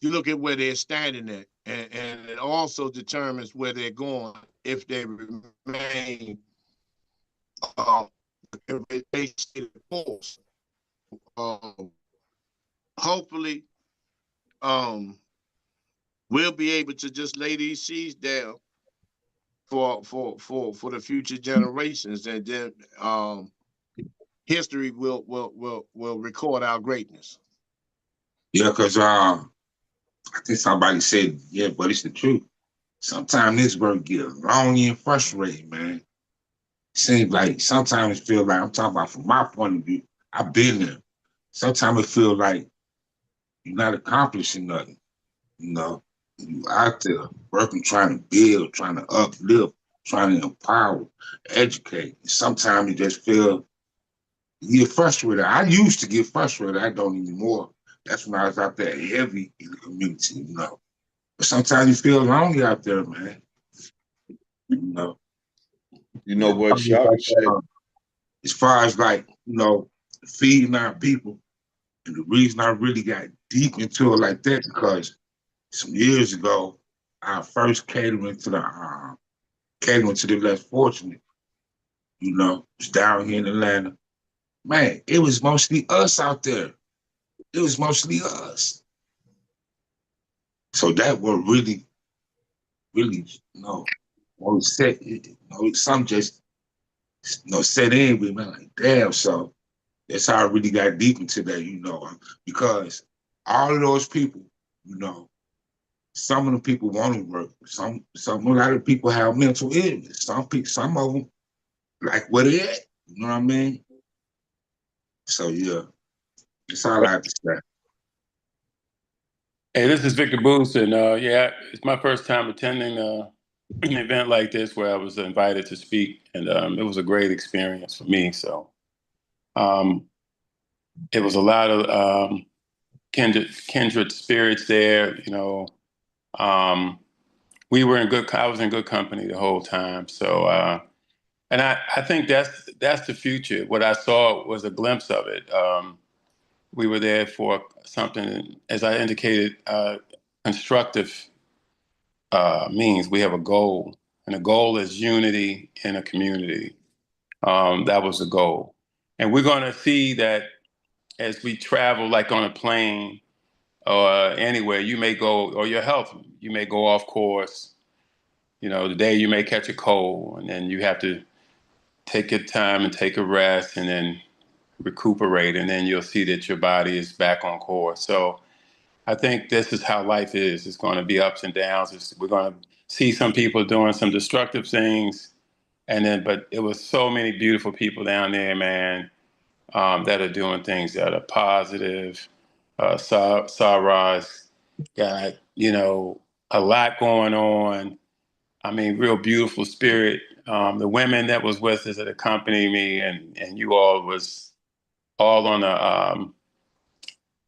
you look at where they're standing at, and it also determines where they're going if they remain if they stay the course hopefully, we'll be able to just lay these seeds down for the future generations, and then history will record our greatness. Yeah, because I think somebody said, yeah, but it's the truth. Sometimes this work get long and frustrating, man. Seems like sometimes it feels like, I'm talking about from my point of view, I've been there. Sometimes it feels like you're not accomplishing nothing. You know, you out there working, trying to build, trying to uplift, trying to empower, educate. Sometimes you just feel you get frustrated. I used to get frustrated. I don't anymore. That's when I was out there heavy in the community, you know. But sometimes you feel lonely out there, man. You know. You know what Shaka said? As far as like, you know, feeding our people, and the reason I really got deep into it like that, because some years ago, our first catering to the less fortunate, you know, was down here in Atlanta. Man, it was mostly us out there. It was mostly us. So that was really, really, you know, set, you know, some just, you know, set in with me like, damn. So that's how I really got deep into that, you know, because all of those people, you know, some of the people want to work. A lot of people have mental illness. Some of them like where they at. You know what I mean? So yeah, that's all I have to say. Hey, this is Victor Booth, and yeah, it's my first time attending an event like this where I was invited to speak, and it was a great experience for me. So it was a lot of kindred spirits there. You know, we were in good. I was in good company the whole time. So, and I think that's the future. What I saw was a glimpse of it. We were there for something, as I indicated, constructive means. We have a goal, and the goal is unity in a community. That was the goal. And we're going to see that as we travel, like on a plane or anywhere, you may go, or your health, you may go off course. You know, today you may catch a cold, and then you have to take your time and take a rest and then recuperate, and then you'll see that your body is back on course. So I think this is how life is. It's going to be ups and downs. We're going to see some people doing some destructive things, but it was so many beautiful people down there, man, that are doing things that are positive. Sarah's got, you know, a lot going on. I mean, real beautiful spirit. The women that was with us that accompanied me, and you all was all on a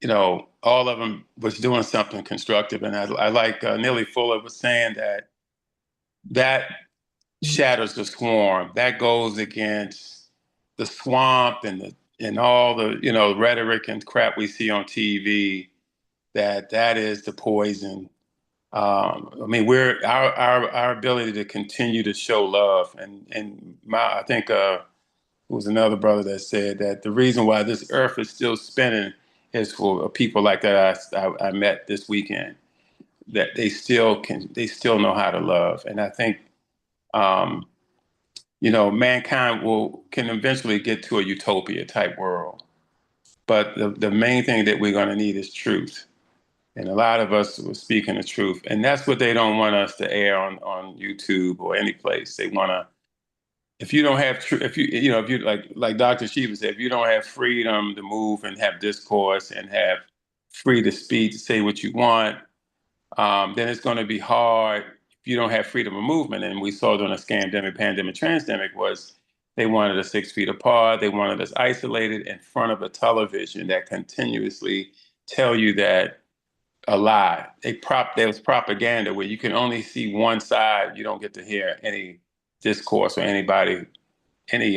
you know, all of them was doing something constructive. And I like Neely Fuller was saying that shatters the swarm. That goes against the swamp and all the, you know, rhetoric and crap we see on TV. That is the poison. I mean, our ability to continue to show love, and I think it was another brother that said that the reason why this earth is still spinning is for people like that I met this weekend, that they still know how to love. And I think, you know, mankind can eventually get to a utopia type world. But the main thing that we're going to need is truth. And a lot of us were speaking the truth. And that's what they don't want us to air on YouTube or any place. They want to, if you don't have if you like Dr. Shiva said, if you don't have freedom to move and have discourse and have free to speak, to say what you want, then it's going to be hard if you don't have freedom of movement. And we saw during a scandemic, pandemic, transdemic was they wanted us 6 feet apart. They wanted us isolated in front of a television that continuously tell you that a lie. There was propaganda where you can only see one side. You don't get to hear any discourse or anybody, any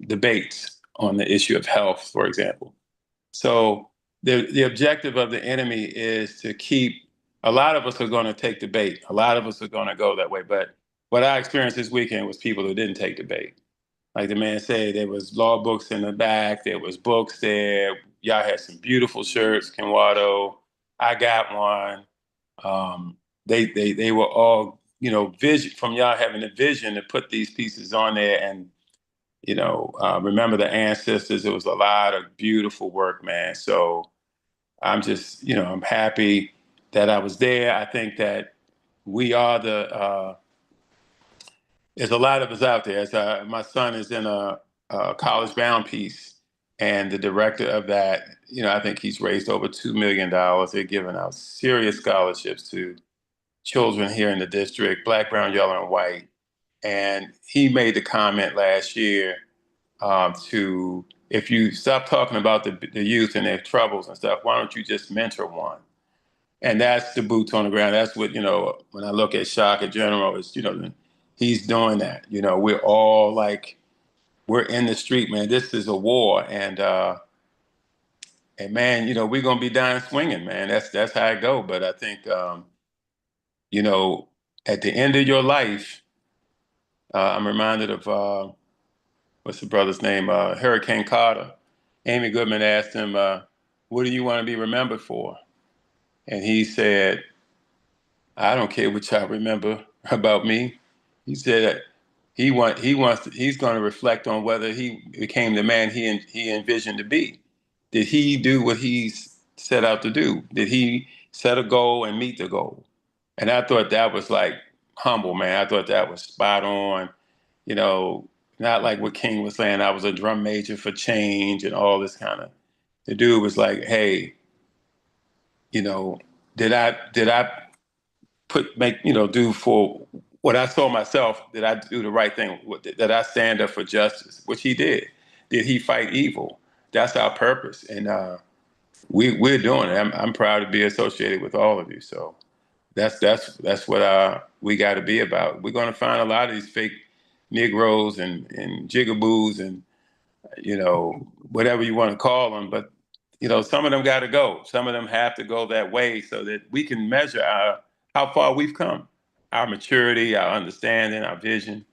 debates on the issue of health, for example. So the objective of the enemy is to keep. A lot of us are going to take debate. A lot of us are going to go that way. But what I experienced this weekend was people who didn't take debate. Like the man said, there was law books in the back. There was books there. Y'all had some beautiful shirts, Kenwado. I got one. They were all, you know, vision from y'all having a vision to put these pieces on there and, you know, remember the ancestors. It was a lot of beautiful work, man. So I'm just, you know, I'm happy that I was there. I think that we are there's a lot of us out there. My son is in a college bound piece, and the director of that, you know, I think he's raised over $2 million. They're giving out serious scholarships to children here in the district, black, brown, yellow, and white. And he made the comment last year to, if you stop talking about the youth and their troubles and stuff, why don't you just mentor one? And that's the boots on the ground. That's what, you know, when I look at Shaka General, is, you know, he's doing that. You know, we're all like, we're in the street, man. This is a war. And man, you know, we're going to be dying swinging, man. That's how it go. But I think, you know, at the end of your life, I'm reminded of, what's the brother's name? Hurricane Carter. Amy Goodman asked him, what do you want to be remembered for? And he said, I don't care what y'all remember about me. He said he's going to reflect on whether he became the man he envisioned to be. Did he do what he set out to do? Did he set a goal and meet the goal? And I thought that was like humble, man. I thought that was spot on. You know, not like what King was saying, I was a drum major for change and all this kind of. The dude was like, hey, you know, did I do for what I saw myself? Did I do the right thing? Did I stand up for justice? Which he did. Did he fight evil? That's our purpose, and we're doing it. I'm proud to be associated with all of you. So that's what we got to be about. We're going to find a lot of these fake Negroes and jigaboos and, you know, whatever you want to call them, but you know, some of them got to go. Some of them have to go that way so that we can measure how far we've come, our maturity, our understanding, our vision,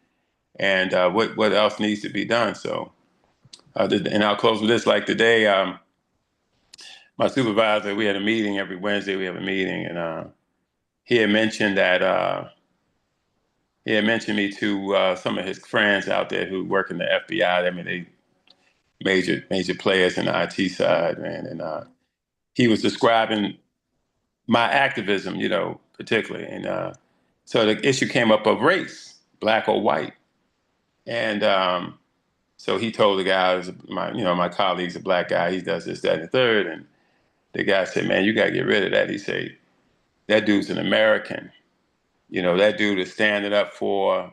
and what else needs to be done. So, and I'll close with this. Like today, my supervisor, we had a meeting every Wednesday. We have a meeting, and he had mentioned that he had mentioned me to some of his friends out there who work in the FBI. I mean, they major players in the IT side, man, and he was describing my activism, you know, particularly. And so the issue came up of race, black or white. And so he told the guy, my colleague's a black guy, he does this, that, and the third. And the guy said, man, you got to get rid of that. He said, that dude's an American. You know, that dude is standing up for,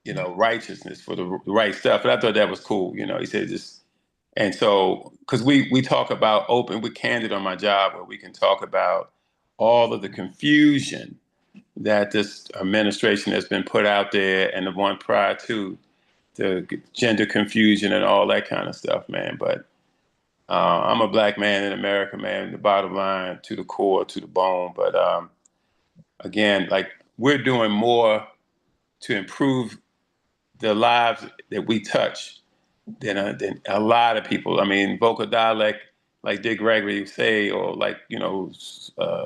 you know, righteousness, for the right stuff. And I thought that was cool. You know, he said just, and so, because we talk about we're candid on my job, where we can talk about all of the confusion that this administration has been put out there, and the one prior to, the gender confusion and all that kind of stuff, man. But I'm a black man in America, man, the bottom line, to the core, to the bone. But again, like, we're doing more to improve the lives that we touch than a lot of people. I mean, vocal dialect, like Dick Gregory say, or like, you know,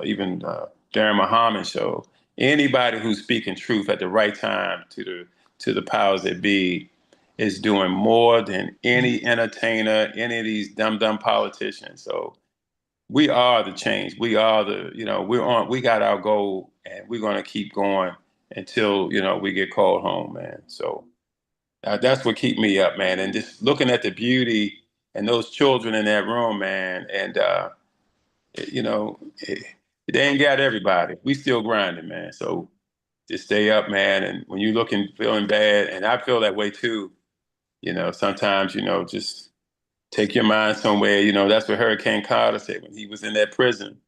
even Darren Muhammad show. Anybody who's speaking truth at the right time to the powers that be is doing more than any entertainer, any of these dumb politicians. So we are the change. We are we got our goal, and we're going to keep going until, you know, we get called home, man. So that's what keep me up, man. And just looking at the beauty and those children in that room, man. And, you know, they ain't got everybody. We still grinding, man. So just stay up, man. And when you looking, feeling bad, and I feel that way too, you know, sometimes, you know, just take your mind somewhere. You know, that's what Hurricane Carter said when he was in that prison.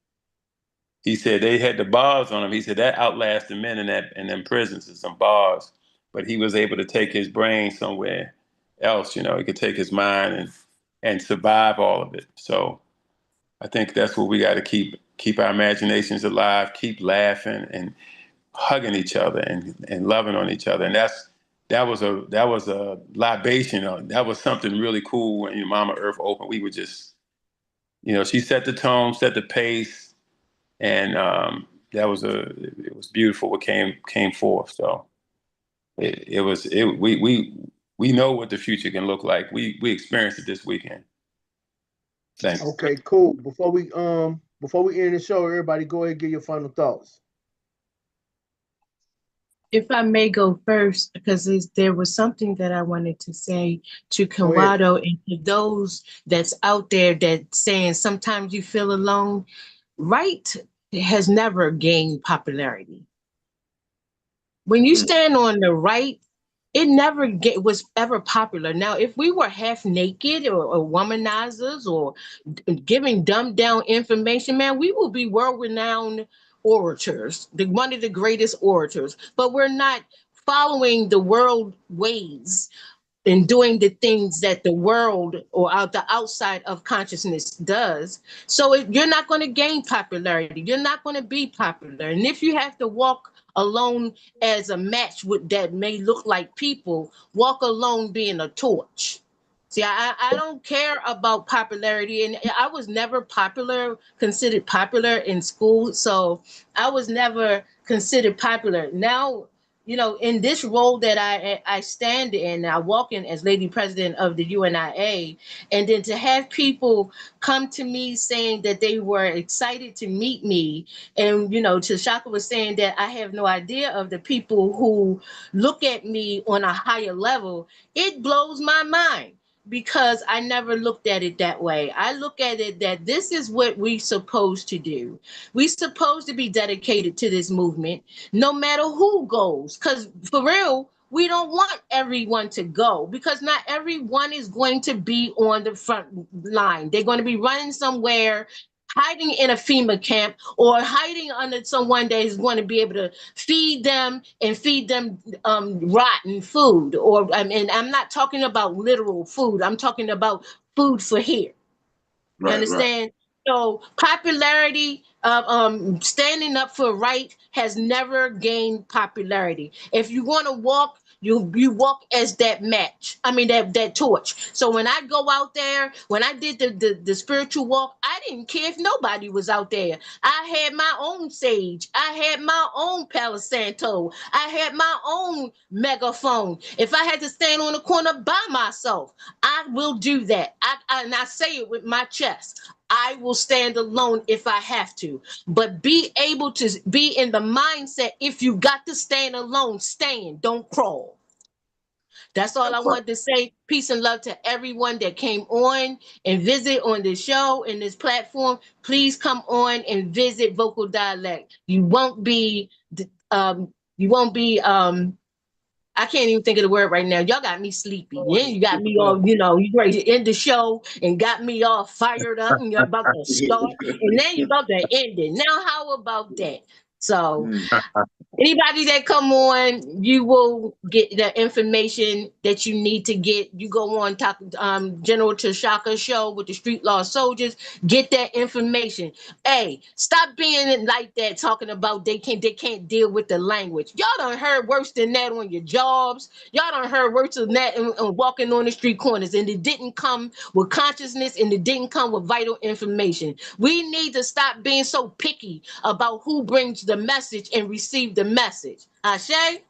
He said they had the bars on him. He said that outlasted men in them prisons is some bars, but he was able to take his brain somewhere else. You know, he could take his mind and survive all of it. So I think that's what we got to keep our imaginations alive, keep laughing and hugging each other and loving on each other. And that was a libation. That was something really cool when Mama Earth opened. We were just, she set the tone, set the pace, and it was beautiful what came forth. So we know what the future can look like. We experienced it this weekend. Thanks. Okay, cool. Before we end the show, everybody go ahead and give your final thoughts. If I may go first, because there was something that I wanted to say to Conrado and to those that's out there that saying sometimes you feel alone. Right has never gained popularity. When you stand on the right, it never was ever popular. Now, if we were half naked or womanizers or giving dumbed down information, man, we will be world-renowned orators, one of the greatest orators. But we're not following the world ways and doing the things that the world or the outside of consciousness does. So you're not going to gain popularity. You're not going to be popular. And if you have to walk alone as a match that may look like people, walk alone being a torch. See, I don't care about popularity, and I was never considered popular in school, so I was never considered popular. Now, in this role that I stand in, I walk in as Lady President of the UNIA, and then to have people come to me saying that they were excited to meet me, and Tashaka was saying that I have no idea of the people who look at me on a higher level, it blows my mind. Because I never looked at it that way. I look at it that this is what we're supposed to do. We're supposed to be dedicated to this movement, no matter who goes. Because for real, we don't want everyone to go, because not everyone is going to be on the front line. They're going to be running somewhere, hiding in a FEMA camp, or hiding under someone that is going to be able to feed them rotten food. And I'm not talking about literal food. I'm talking about food for here. You understand? Right. So popularity, standing up for right has never gained popularity. If you want to walk, you walk as that match. I mean, that torch. So when I go out there, when I did the spiritual walk, I didn't care if nobody was out there. I had my own sage. I had my own Palo Santo. I had my own megaphone. If I had to stand on the corner by myself, I will do that. And I say it with my chest. I will stand alone if I have to, but be able to be in the mindset, if you got to stand alone, stand, don't crawl. That's all I wanted to say. Peace and love to everyone that came on and visit on this show and this platform. Please come on and visit Vocal Dialect. You won't be I can't even think of the word right now. Y'all got me sleepy. Then you got me all, you ready to end the show and got me all fired up and you're about to start and then you're about to end it. Now, how about that? So anybody that come on, you will get the information that you need to get. You go on General Tashaka show with the Street Law Soldiers, get that information. Hey, stop being like that, talking about they can't deal with the language. Y'all done heard worse than that on your jobs. Y'all done heard worse than that and walking on the street corners, and it didn't come with consciousness and it didn't come with vital information. We need to stop being so picky about who brings the message and receive the message. Ashe?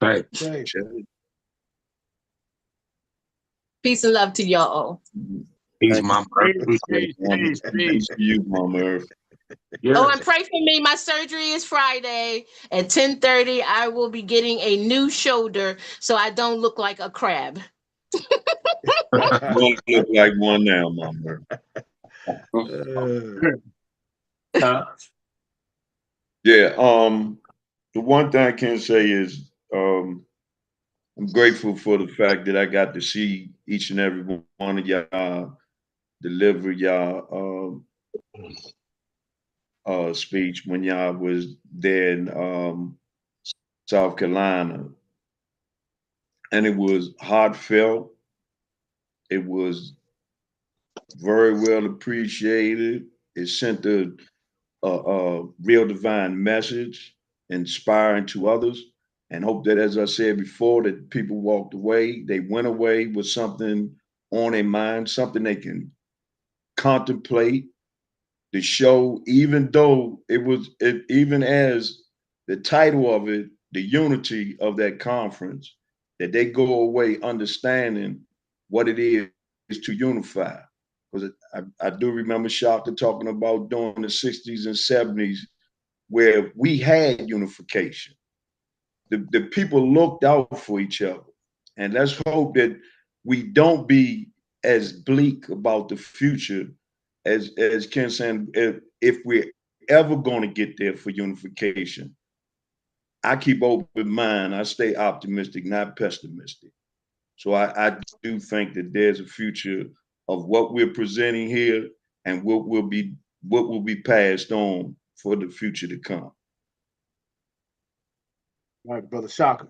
Right. Peace and love to y'all. Peace, Mama Earth. Peace to you, Mama Earth. Yes. Oh, and pray for me. My surgery is Friday at 10:30. I will be getting a new shoulder so I don't look like a crab. You don't look like one now, Mama Earth. Yeah, the one thing I can say is I'm grateful for the fact that I got to see each and every one of y'all deliver y'all speech when y'all was there in South Carolina. And it was heartfelt. It was very well appreciated. It sent a real divine message, inspiring to others. and hope that, as I said before, that people walked away, they went away with something on their mind, something they can contemplate. The show, even though even as the title of it, the unity of that conference, that they go away understanding what it is to unify. Because I do remember Shaka talking about during the 60s and 70s where we had unification. The people looked out for each other. And let's hope that we don't be as bleak about the future as Ken said, if we're ever going to get there for unification. I keep open mind. I stay optimistic, not pessimistic. So I do think that there's a future of what we're presenting here and what will be passed on for the future to come. All right, Brother Shaka.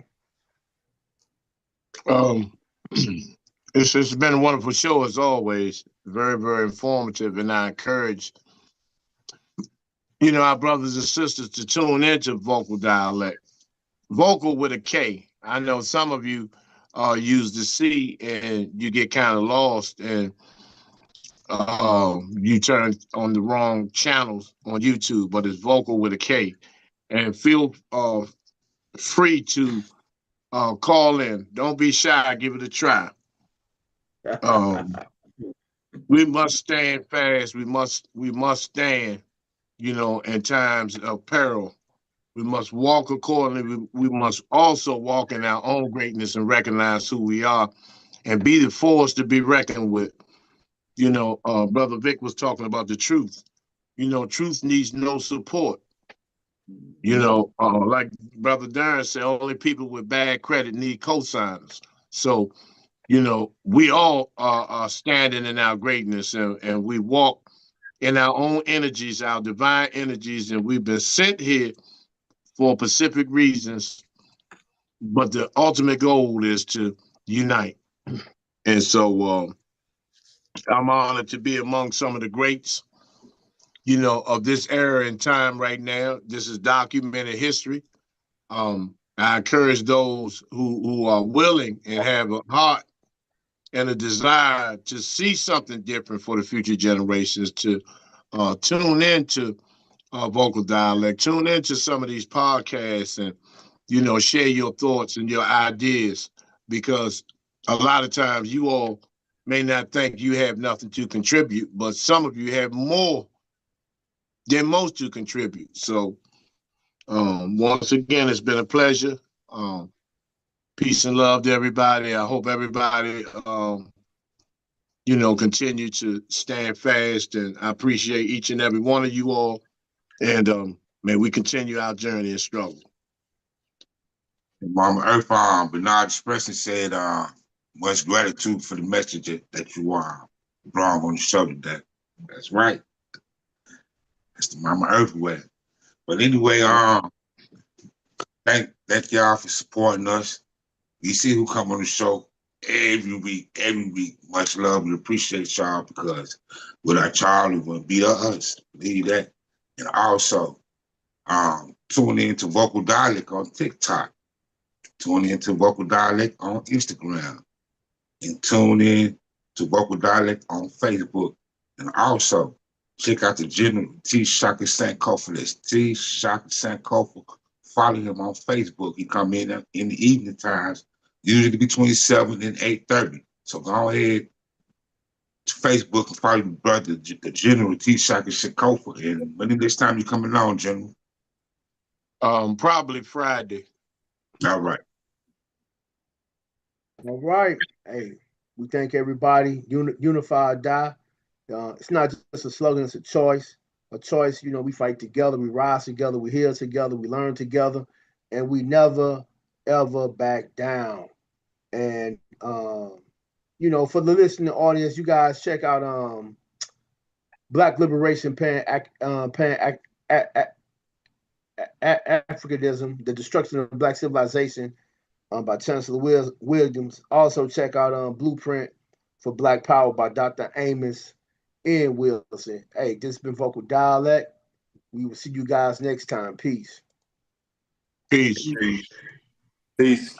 It's been a wonderful show as always. Very, very informative, and I encourage our brothers and sisters to tune into Vocal Dialect. Vocal with a K. I know some of you use the C and you get kind of lost and you turn on the wrong channels on YouTube, but it's Vocal with a K. And feel free to call in. Don't be shy. Give it a try. We must stand fast. We must stand, in times of peril. We must walk accordingly. We must also walk in our own greatness and recognize who we are and be the force to be reckoned with. Brother Vic was talking about the truth. Truth needs no support. Like Brother Darren said, only people with bad credit need cosigners. So, we all are standing in our greatness and we walk in our own energies, our divine energies, and we've been sent here for specific reasons, but the ultimate goal is to unite. And so I'm honored to be among some of the greats, of this era and time right now. This is documented history. I encourage those who are willing and have a heart and a desire to see something different for the future generations to tune into Vocal Dialect, tune into some of these podcasts and, share your thoughts and your ideas, because a lot of times you all may not think you have nothing to contribute, but some of you have more than most to contribute. So once again, it's been a pleasure. Peace and love to everybody. I hope everybody, continue to stand fast, and I appreciate each and every one of you all. And may we continue our journey and struggle. Mama Earth, Bernard Expression said, much gratitude for the message that you brought on the show today. That's right. That's the Mama Earth way. But anyway, thank y'all for supporting us. You see who come on the show every week. Much love. We appreciate y'all, because without y'all, it wouldn't be us. Believe that. And also, tune in to Vocal Dialect on TikTok. Tune in to Vocal Dialect on Instagram. And tune in to Vocal Dialect on Facebook. And also, check out the General T. Shaka Sankofa. That's T. Shaka Sankofa. Follow him on Facebook. He come in the evening times, usually between 7 and 8:30. So go ahead to Facebook and follow the brother, the General T. Shaka Sankofa. And when the next time you coming on, General? Probably Friday. All right. All right. Hey, we thank everybody. Unify or die. It's not just a slogan, it's a choice. A choice, we fight together, we rise together, we heal together, we learn together, and we never, ever back down. And, for the listening audience, you guys check out Black Liberation Africanism, The Destruction of Black Civilization, by Chancellor Williams. Also check out Blueprint for Black Power by Dr. Amos N. Wilson. Hey, this has been Vocal Dialect. We will see you guys next time. Peace. Peace. Peace.